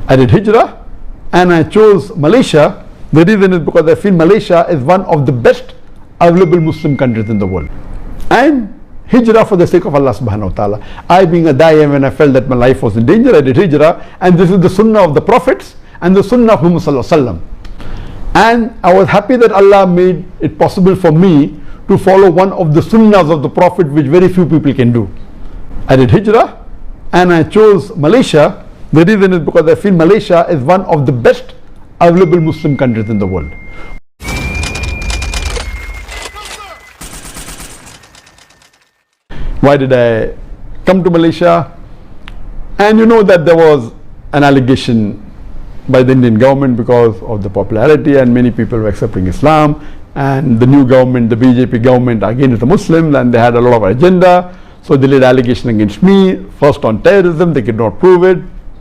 I did hijrah and I chose Malaysia. The reason is because I feel Malaysia is one of the best available Muslim countries in the world. And hijrah for the sake of Allah subhanahu wa ta'ala. I being a da'i, when I felt that my life was in danger, I did hijrah, and this is the sunnah of the prophets and the sunnah of Muhammad sallallahu alaihi wasallam. And I was happy that Allah made it possible for me to follow one of the sunnahs of the Prophet, which very few people can do. I did hijrah and I chose Malaysia. The reason is because I feel Malaysia is one of the best available Muslim countries in the world. Why did I come to Malaysia? And you know that there was an allegation by the Indian government because of the popularity, and many people were accepting Islam, and the new government, the BJP government, against the Muslims, and they had a lot of agenda. So they laid allegation against me, first on terrorism, they could not prove it.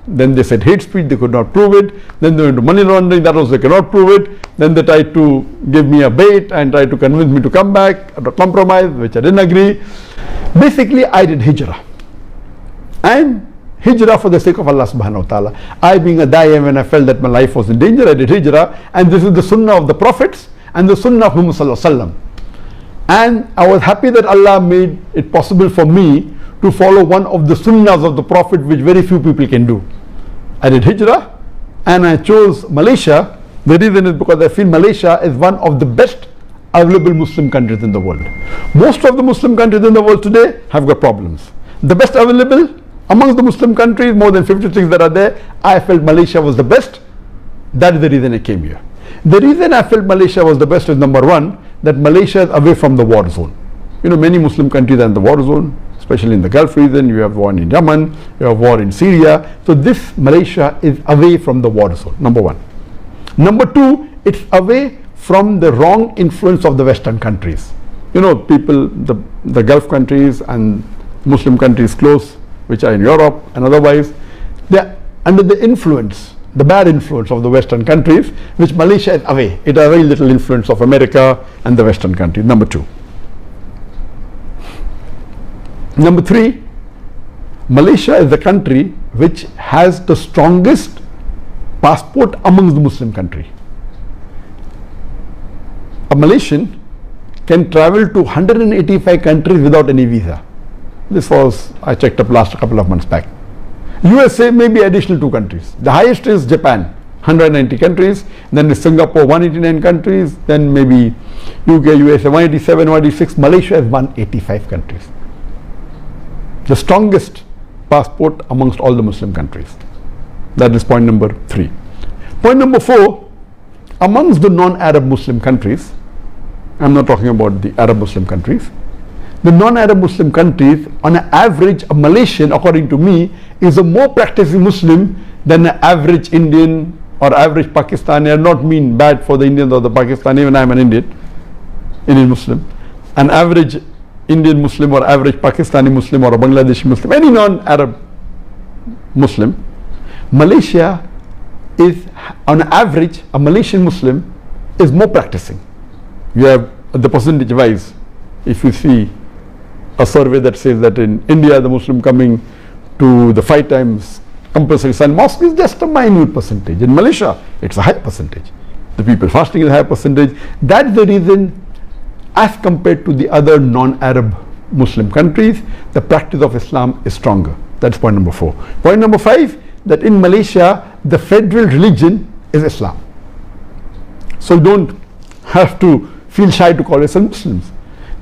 Then they said hate speech, they could not prove it. Then they went to money laundering, that also they cannot prove it. Then they tried to give me a bait and tried to convince me to come back, to compromise, which I didn't agree. Basically, I did hijrah. And hijrah for the sake of Allah subhanahu wa ta'ala. I being a da'i, when I felt that my life was in danger, I did hijrah. And this is the sunnah of the prophets and the sunnah of Muhammad sallallahu alaihi wasallam. And I was happy that Allah made it possible for me to follow one of the sunnahs of the Prophet, which very few people can do. I did hijrah and I chose Malaysia. The reason is because I feel Malaysia is one of the best available Muslim countries in the world. Most of the Muslim countries in the world today have got problems. The best available amongst the Muslim countries, more than 56 that are there, I felt Malaysia was the best. That is the reason I came here. The reason I felt Malaysia was the best is, number one, that Malaysia is away from the war zone. You know, many Muslim countries are in the war zone, especially in the Gulf region. You have war in Yemen, you have war in Syria. So this Malaysia is away from the war zone, number one. Number two, it's away from the wrong influence of the Western countries. You know, people, the Gulf countries and Muslim countries close, which are in Europe and otherwise, they're under the influence, the bad influence of the Western countries, which Malaysia is away. It has very little influence of America and the Western countries, number two. Number three, Malaysia is the country which has the strongest passport amongst the Muslim country. A Malaysian can travel to 185 countries without any visa. This was, I checked up last couple of months back. USA may be additional 2 countries. The highest is Japan, 190 countries. Then is Singapore, 189 countries. Then maybe UK, USA, 187, 186. Malaysia is 185 countries. The strongest passport amongst all the Muslim countries. That is point number 3. Point number 4, amongst the non-Arab Muslim countries, I'm not talking about the Arab Muslim countries, the non-Arab Muslim countries, on an average, a Malaysian, according to me, is a more practicing Muslim than an average Indian or average Pakistani. I do not mean bad for the Indians or the Pakistani, even I am an Indian Muslim. An average Indian Muslim or average Pakistani Muslim or a Bangladeshi Muslim, any non-Arab Muslim, Malaysia is, on average, a Malaysian Muslim is more practicing. You have the percentage wise, if you see a survey that says that in India the Muslim coming to the 5 times compulsory Sun mosque is just a minute percentage. In Malaysia it's a high percentage. The people fasting is a high percentage. That's the reason, as compared to the other non-Arab Muslim countries, the practice of Islam is stronger. That's point number 4. Point number 5, that in Malaysia the federal religion is Islam. So you don't have to feel shy to call yourself Muslims.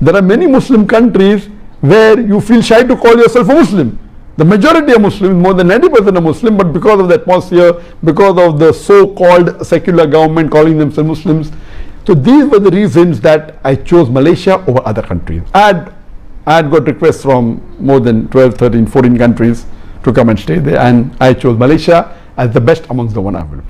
There are many Muslim countries where you feel shy to call yourself a Muslim. The majority are Muslims, more than 90% are Muslim, but because of the atmosphere, because of the so-called secular government calling themselves Muslims. So these were the reasons that I chose Malaysia over other countries. I had got requests from more than 12, 13, 14 countries to come and stay there, and I chose Malaysia as the best amongst the one available.